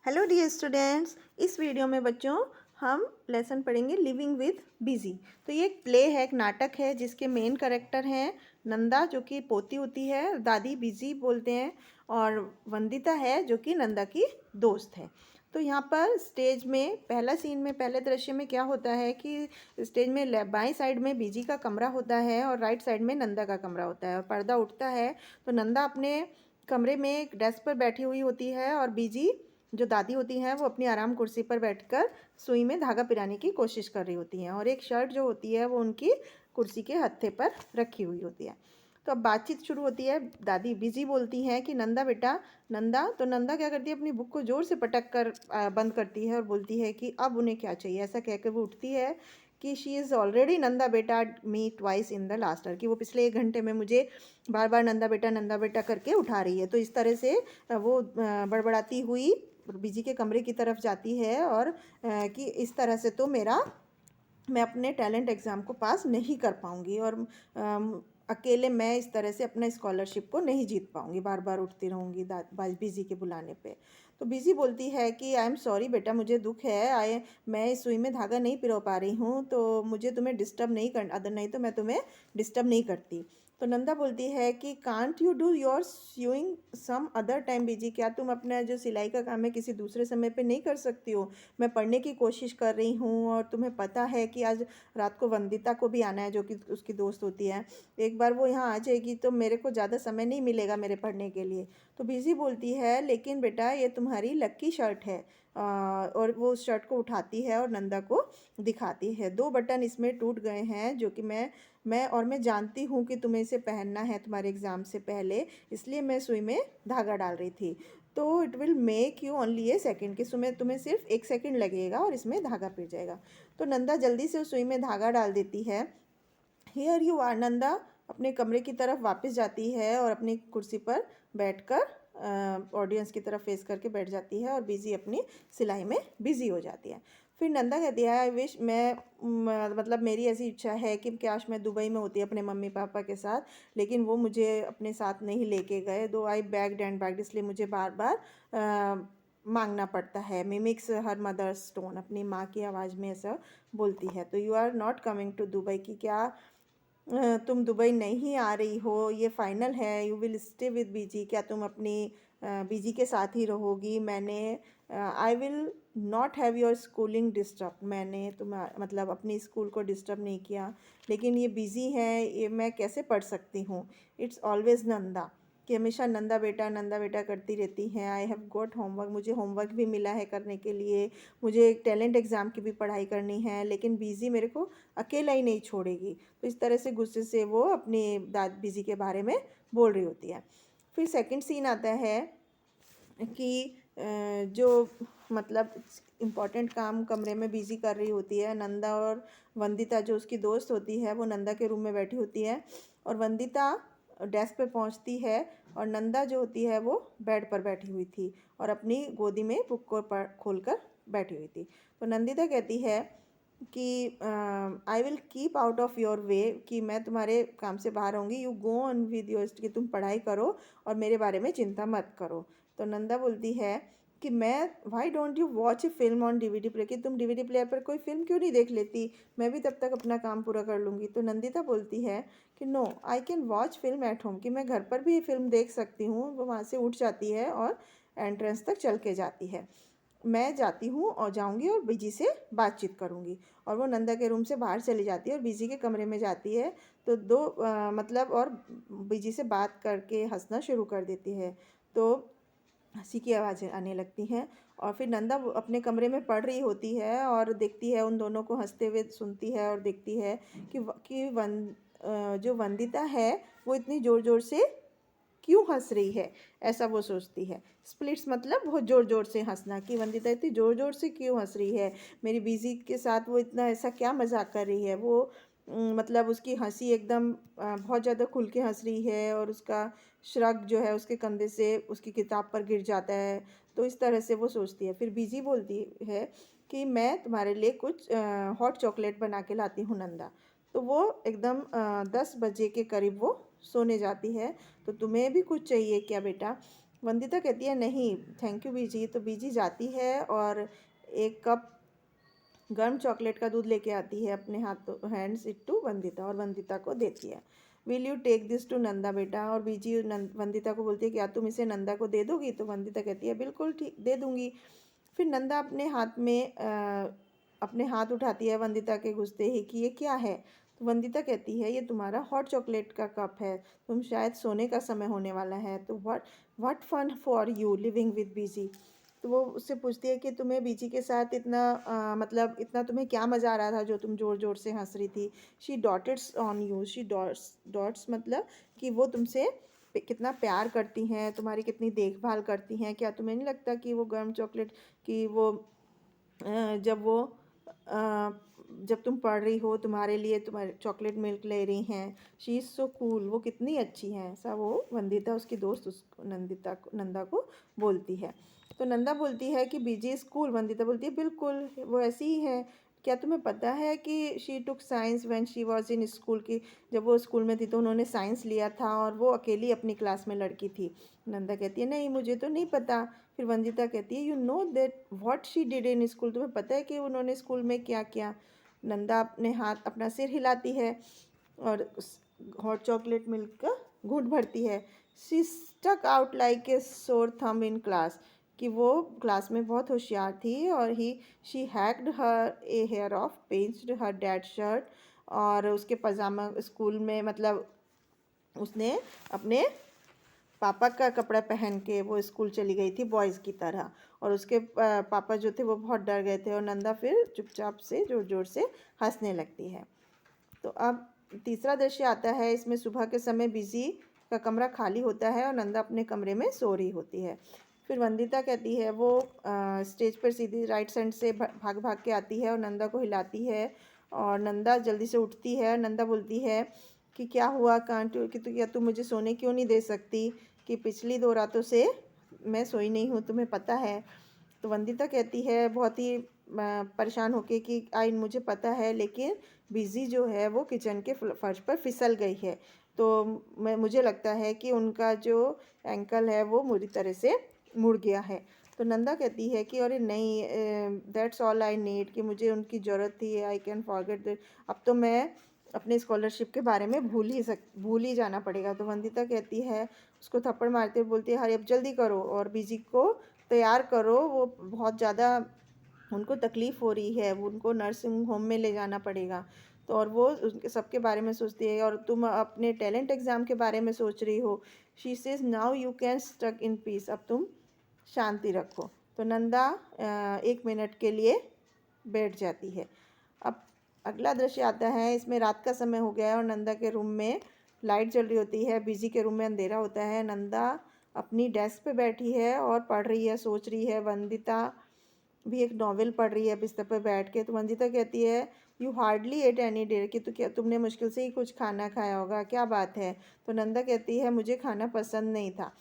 Hello dear students, इस video में बच्चों हम लेसन पढ़ेंगे लिविंग विद बिजी। तो ये एक प्ले है, एक नाटक है जिसके मेन कैरेक्टर हैं नंदा जो कि पोती होती है, दादी बिजी बोलते हैं, और वंदिता है जो कि नंदा की दोस्त है। तो यहाँ पर स्टेज में पहला सीन में पहले दृश्य में क्या होता है कि स्टेज में बाईं साइड में बिजी का कमरा होता है और राइट साइड में नंदा का कमरा होता है, और पर्दा उठता है तो नंदा अपने कमरे में एक डेस्क पर बैठी हुई होती है और बिजी जो दादी होती हैं वो अपनी आराम कुर्सी पर बैठकर सुई में धागा पिराने की कोशिश कर रही होती हैं, और एक शर्ट जो होती है वो उनकी कुर्सी के हत्थे पर रखी हुई होती है। तो अब बातचीत शुरू होती है। दादी बिजी बोलती हैं कि नंदा बेटा, नंदा। तो नंदा क्या करती है, अपनी बुक को जोर से पटक कर बंद करती है और बोलती है कि अब उन्हें क्या चाहिए। ऐसा कहकर वो उठती है कि शी इज़ ऑलरेडी नंदा बेटा मी twice in the last hour, कि वो पिछले 1 घंटे में मुझे बार बार नंदा बेटा करके उठा रही है। तो इस तरह से वो बड़बड़ाती हुई बिजी के कमरे की तरफ जाती है और कि इस तरह से तो मैं अपने टैलेंट एग्ज़ाम को पास नहीं कर पाऊँगी, और अकेले मैं इस तरह से अपना स्कॉलरशिप को नहीं जीत पाऊँगी, बार बार उठती रहूँगी बिज़ी के बुलाने पे। तो बिज़ी बोलती है कि आई एम सॉरी बेटा, मुझे दुख है, मैं इस सुई में धागा नहीं पिरो पा रही हूँ, तो मुझे तुम्हें डिस्टर्ब नहीं करना, अदर नहीं तो मैं तुम्हें डिस्टर्ब नहीं करती। तो नंदा बोलती है कि can't you do your sewing some other time Beeji, क्या तुम अपना जो सिलाई का काम है किसी दूसरे समय पे नहीं कर सकती हो? मैं पढ़ने की कोशिश कर रही हूँ और तुम्हें पता है कि आज रात को वंदिता को भी आना है जो कि उसकी दोस्त होती है। एक बार वो यहाँ आ जाएगी तो मेरे को ज़्यादा समय नहीं मिलेगा मेरे पढ़ने के लिए। तो बिजी बोलती है लेकिन बेटा ये तुम्हारी लक्की शर्ट है, और वो उस शर्ट को उठाती है और नंदा को दिखाती है। 2 बटन इसमें टूट गए हैं जो कि मैं जानती हूँ कि तुम्हें इसे पहनना है तुम्हारे एग्ज़ाम से पहले, इसलिए मैं सुई में धागा डाल रही थी। तो it will make you only A second, कि तुम्हें सिर्फ 1 सेकेंड लगेगा और इसमें धागा पिट जाएगा। तो नंदा जल्दी से उस सुई में धागा डाल देती है। हियर यू आर, नंदा अपने कमरे की तरफ वापस जाती है और अपनी कुर्सी पर बैठकर ऑडियंस की तरफ फेस करके बैठ जाती है और बिजी अपनी सिलाई में बिजी हो जाती है। फिर नंदा कहती है आई विश मतलब मेरी ऐसी इच्छा है कि काश मैं दुबई में होती अपने मम्मी पापा के साथ, लेकिन वो मुझे अपने साथ नहीं लेके गए। दो आई बैग्ड एंड बैग्ड, इसलिए मुझे बार बार मांगना पड़ता है। मिमिक्स हर मदर्स टोन, अपनी माँ की आवाज़ में ऐसा बोलती है। तो you are not coming to Dubai, कि क्या तुम दुबई नहीं आ रही हो, ये फाइनल है। यू विल स्टे विद बीजी, क्या तुम अपनी बीजी के साथ ही रहोगी। मैंने I will not have your schooling disturb, मैंने मतलब अपनी स्कूल को डिस्टर्ब नहीं किया, लेकिन ये बिज़ी है, ये मैं कैसे पढ़ सकती हूँ। इट्स ऑलवेज नंदा, कि हमेशा नंदा बेटा करती रहती हैं। आई हैव गॉट होमवर्क, मुझे होमवर्क भी मिला है करने के लिए, मुझे एक टैलेंट एग्ज़ाम की भी पढ़ाई करनी है, लेकिन बिज़ी मेरे को अकेला ही नहीं छोड़ेगी। तो इस तरह से गुस्से से वो अपनी बिज़ी के बारे में बोल रही होती है। फिर सेकंड सीन आता है कि जो मतलब इम्पॉर्टेंट काम कमरे में बिज़ी कर रही होती है नंदा, और वंदिता जो उसकी दोस्त होती है वो नंदा के रूम में बैठी होती है, और वंदिता डेस्क पे पहुंचती है और नंदा जो होती है वो बेड पर बैठी हुई थी और अपनी गोदी में बुक को खोल कर बैठी हुई थी। तो नंदिता कहती है कि I will keep out of your way, कि मैं तुम्हारे काम से बाहर होंगी। You go on with your, कि तुम पढ़ाई करो और मेरे बारे में चिंता मत करो। तो नंदा बोलती है कि मैं why don't you watch A film on DVD player, कि तुम डीवीडी प्लेयर पर कोई फिल्म क्यों नहीं देख लेती, मैं भी तब तक अपना काम पूरा कर लूँगी। तो नंदिता बोलती है कि no I can watch film at home, कि मैं घर पर भी फिल्म देख सकती हूँ। वो वहाँ से उठ जाती है और एंट्रेंस तक चल के जाती है। मैं जाती हूँ और जाऊँगी और बिजी से बातचीत करूँगी। और वो नंदा के रूम से बाहर चली जाती है और बिजी के कमरे में जाती है। तो मतलब और बिजी से बात करके हंसना शुरू कर देती है। तो हंसी की आवाज़ें आने लगती हैं, और फिर नंदा अपने कमरे में पढ़ रही होती है और देखती है उन दोनों को हंसते हुए, सुनती है और देखती है कि जो वंदिता है वो इतनी ज़ोर ज़ोर से क्यों हंस रही है, ऐसा वो सोचती है। स्प्लिट्स मतलब बहुत ज़ोर ज़ोर से हंसना, कि वंदिता इतनी ज़ोर ज़ोर से क्यों हंस रही है, मेरी बीजी के साथ वो इतना ऐसा क्या मजाक कर रही है। वो मतलब उसकी हंसी एकदम बहुत ज़्यादा खुल के हंस रही है, और उसका श्रग जो है उसके कंधे से उसकी किताब पर गिर जाता है। तो इस तरह से वो सोचती है। फिर बीजी बोलती है कि मैं तुम्हारे लिए कुछ हॉट चॉकलेट बना के लाती हूँ नंदा। तो वो एकदम 10 बजे के करीब वो सोने जाती है। तो तुम्हें भी कुछ चाहिए क्या बेटा? वंदिता कहती है नहीं थैंक यू बीजी। तो बीजी जाती है और एक कप गर्म चॉकलेट का दूध लेके आती है, अपने हाथों हैंड्स इट टू वंदिता, और वंदिता को देती है। Will you take this to Nanda बेटा? और बीजी वंदिता को बोलती है क्या तुम इसे नंदा को दे दोगी? तो वंदिता कहती है बिल्कुल ठीक, दे दूंगी। फिर नंदा अपने हाथ में अपने हाथ उठाती है वंदिता के घुसते ही कि ये क्या है? तो वंदिता कहती है ये तुम्हारा हॉट चॉकलेट का कप है, तुम शायद सोने का समय होने वाला है, तो what fun for you living with Beeji. तो वो उससे पूछती है कि तुम्हें बीजी के साथ इतना मतलब इतना तुम्हें क्या मज़ा आ रहा था जो तुम ज़ोर ज़ोर से हंस रही थी। She doted on you, she dotes dotes मतलब कि वो तुमसे कितना प्यार करती हैं, तुम्हारी कितनी देखभाल करती हैं। क्या तुम्हें नहीं लगता कि वो गर्म चॉकलेट कि वो जब वो जब तुम पढ़ रही हो तुम्हारे लिए तुम्हारे चॉकलेट मिल्क ले रही हैं, शी इज़ सो कूल, वो कितनी अच्छी हैं, ऐसा वो वंदिता उसकी दोस्त उस नंदा को बोलती है। तो नंदा बोलती है कि बीजी स्कूल। वंदिता बोलती है बिल्कुल वो ऐसी ही है। क्या तुम्हें पता है कि she took science when she was in school, की जब वो स्कूल में थी तो उन्होंने साइंस लिया था और वो अकेली अपनी क्लास में लड़की थी। नंदा कहती है नहीं मुझे तो नहीं पता। फिर वंदिता कहती है you know that what she did in school, तुम्हें पता है कि उन्होंने स्कूल में क्या किया? नंदा अपने हाथ अपना सिर हिलाती है और हॉट चॉकलेट मिल्क का घूंट भरती है। She stuck out like a sore thumb in class, कि वो क्लास में बहुत होशियार थी और she hacked her a hair off, pinched her dad shirt, और उसके पजामा स्कूल में मतलब उसने अपने पापा का कपड़ा पहन के वो स्कूल चली गई थी बॉयज़ की तरह, और उसके पापा जो थे वो बहुत डर गए थे, और नंदा फिर चुपचाप से ज़ोर ज़ोर से हंसने लगती है। तो अब तीसरा दृश्य आता है। इसमें सुबह के समय बिजी का कमरा खाली होता है और नंदा अपने कमरे में सो रही होती है। फिर वंदिता कहती है वो स्टेज पर सीधी राइट साइड से भाग भाग के आती है और नंदा को हिलाती है, और नंदा जल्दी से उठती है। नंदा बोलती है कि क्या हुआ कांट, कि तू क्या तुम मुझे सोने क्यों नहीं दे सकती, कि पिछली 2 रातों से मैं सोई नहीं हूँ, तुम्हें पता है। तो वंदिता कहती है बहुत ही परेशान होके कि आई मुझे पता है, लेकिन बिज़ी जो है वो किचन के फर्श पर फिसल गई है, तो मुझे लगता है कि उनका जो एंकल है वो बुरी तरह से मुड़ गया है। तो नंदा कहती है कि अरे नहीं दैट्स ऑल आई नीड, कि मुझे उनकी ज़रूरत थी, आई कैन फॉरगेट दैट, अब तो मैं अपने स्कॉलरशिप के बारे में भूल ही जाना पड़ेगा। तो वंदिता कहती है उसको थप्पड़ मारते हुए बोलती है हरी अब जल्दी करो और बीजी को तैयार करो, वो बहुत ज़्यादा उनको तकलीफ़ हो रही है, वो उनको नर्सिंग होम में ले जाना पड़ेगा। तो और वो उनके सबके बारे में सोचती है और तुम अपने टैलेंट एग्ज़ाम के बारे में सोच रही हो। She says now you can stuck in peace, अब तुम शांति रखो। तो नंदा 1 मिनट के लिए बैठ जाती है। अब अगला दृश्य आता है। इसमें रात का समय हो गया है और नंदा के रूम में लाइट जल रही होती है, बिजी के रूम में अंधेरा होता है। नंदा अपनी डेस्क पे बैठी है और पढ़ रही है, सोच रही है। वंदिता भी एक नॉवेल पढ़ रही है बिस्तर पर बैठ के। तो वंदिता कहती है you hardly at any dinner, कि तो क्या तुमने मुश्किल से ही कुछ खाना खाया होगा, क्या बात है? तो नंदा कहती है मुझे खाना पसंद नहीं था।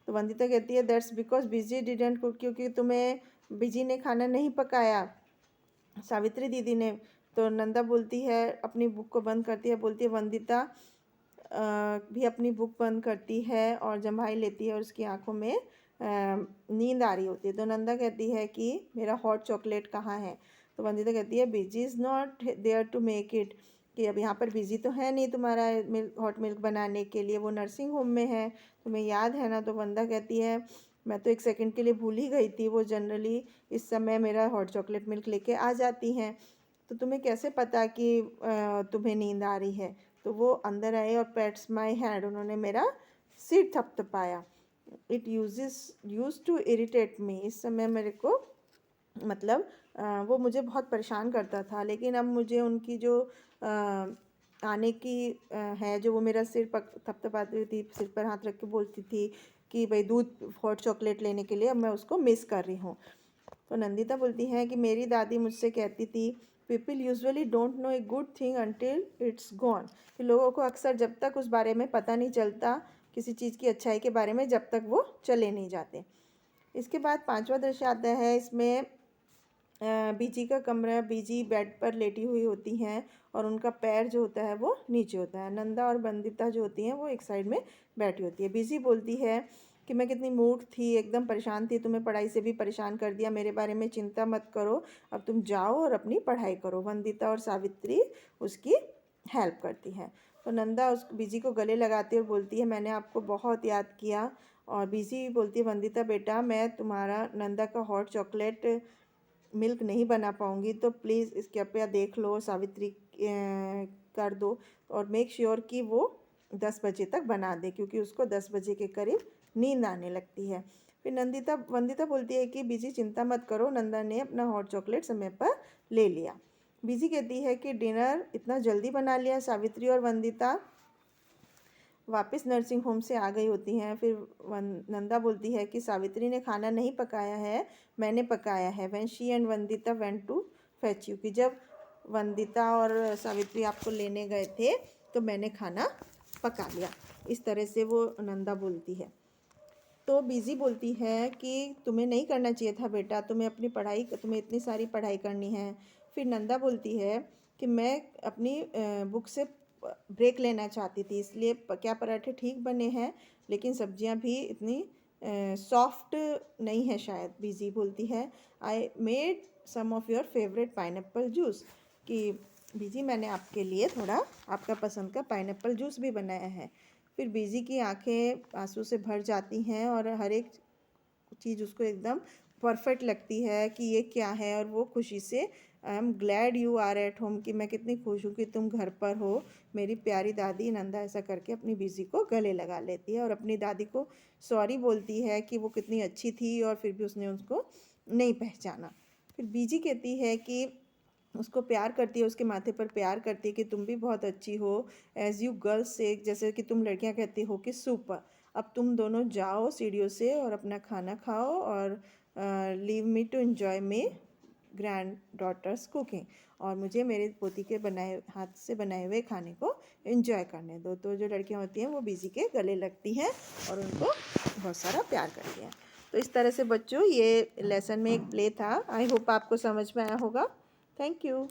तो वंदिता कहती है that's because busy didn't cook, क्योंकि तुम्हें बिजी ने खाना नहीं पकाया, सावित्री दीदी ने। तो नंदा बोलती है अपनी बुक को बंद करती है, बोलती है वंदिता भी अपनी बुक बंद करती है और जम्भाई लेती है और उसकी आंखों में नींद आ रही होती है। तो नंदा कहती है कि मेरा हॉट चॉकलेट कहाँ है? तो वंदिता कहती है Beeji is not there to make it, कि अब यहाँ पर बिजी तो है नहीं तुम्हारा हॉट मिल्क बनाने के लिए, वो नर्सिंग होम में है, तुम्हें याद है ना? तो वंदा कहती है मैं तो 1 सेकंड के लिए भूल ही गई थी, वो जनरली इस समय मेरा हॉट चॉकलेट मिल्क लेके आ जाती हैं, तो तुम्हें कैसे पता कि तुम्हें नींद आ रही है? तो वो अंदर आए और पेट्स माई हैंड, उन्होंने मेरा सिर थपथपाया। It use to irritate me, इस समय मेरे को मतलब वो मुझे बहुत परेशान करता था, लेकिन अब मुझे उनकी जो आने की है, जो वो मेरा सिर थपथपाती थी, सिर पर हाथ रख के बोलती थी कि भाई दूध हॉट चॉकलेट लेने के लिए, अब मैं उसको मिस कर रही हूँ। तो नंदिता बोलती है कि मेरी दादी मुझसे कहती थी people usually don't know a good thing until it's gone, कि लोगों को अक्सर जब तक उस बारे में पता नहीं चलता किसी चीज़ की अच्छाई के बारे में, जब तक वो चले नहीं जाते। इसके बाद 5वां दृश्य आता है। इसमें बीजी का कमरा, बीजी बेड पर लेटी हुई होती हैं और उनका पैर जो होता है वो नीचे होता है। नंदा और बंदिता जो होती हैं वो एक साइड में बैठी होती है। बीजी बोलती है कि मैं कितनी मूड थी, एकदम परेशान थी, तुम्हें पढ़ाई से भी परेशान कर दिया, मेरे बारे में चिंता मत करो, अब तुम जाओ और अपनी पढ़ाई करो। वंदिता और सावित्री उसकी हेल्प करती है। तो नंदा उस बीजी को गले लगाती है और बोलती है मैंने आपको बहुत याद किया। और बीजी बोलती है वंदिता बेटा, मैं तुम्हारा नंदा का हॉट चॉकलेट मिल्क नहीं बना पाऊँगी, तो प्लीज़ इस कृपया देख लो, सावित्री कर दो और मेक श्योर कि वो 10 बजे तक बना दे, क्योंकि उसको 10 बजे के करीब नींद आने लगती है। फिर वंदिता बोलती है कि बीजी चिंता मत करो, नंदा ने अपना हॉट चॉकलेट समय पर ले लिया। बीजी कहती है कि डिनर इतना जल्दी बना लिया। सावित्री और वंदिता वापस नर्सिंग होम से आ गई होती हैं। फिर नंदा बोलती है कि सावित्री ने खाना नहीं पकाया है, मैंने पकाया है। When she and Vandita went to fetch you, कि जब वंदिता और सावित्री आपको लेने गए थे तो मैंने खाना पका लिया। इस तरह से वो नंदा बोलती है। तो बीजी बोलती है कि तुम्हें नहीं करना चाहिए था बेटा, तुम्हें इतनी सारी पढ़ाई करनी है। फिर नंदा बोलती है कि मैं अपनी बुक से ब्रेक लेना चाहती थी, इसलिए क्या पराठे ठीक बने हैं, लेकिन सब्जियां भी इतनी सॉफ्ट नहीं है शायद। बीजी बोलती है I made some of your favourite pineapple juice, कि बीजी मैंने आपके लिए थोड़ा आपका पसंद का पाइनएप्पल जूस भी बनाया है। फिर बीजी की आंखें आंसू से भर जाती हैं और हर एक चीज़ उसको एकदम परफेक्ट लगती है कि ये क्या है, और वो खुशी से I am glad you are at home, कि मैं कितनी खुश हूँ कि तुम घर पर हो मेरी प्यारी दादी। नंदा ऐसा करके अपनी बीजी को गले लगा लेती है और अपनी दादी को सॉरी बोलती है कि वो कितनी अच्छी थी और फिर भी उसने उसको नहीं पहचाना। फिर बीजी कहती है कि उसको प्यार करती है, उसके माथे पर प्यार करती है कि तुम भी बहुत अच्छी हो, एज़ यू गर्ल्स से, जैसे कि तुम लड़कियां कहती हो कि सुपर। अब तुम दोनों जाओ सीढ़ियों से और अपना खाना खाओ और leave me to enjoy my granddaughter's cooking, और मुझे मेरे पोती के हाथ से बनाए हुए खाने को एंजॉय करने दो। तो जो लड़कियां होती हैं वो बीजी के गले लगती हैं और उनको बहुत सारा प्यार करती हैं। तो इस तरह से बच्चों ये लेसन में एक प्ले था। आई होप आपको समझ में आया होगा। Thank you.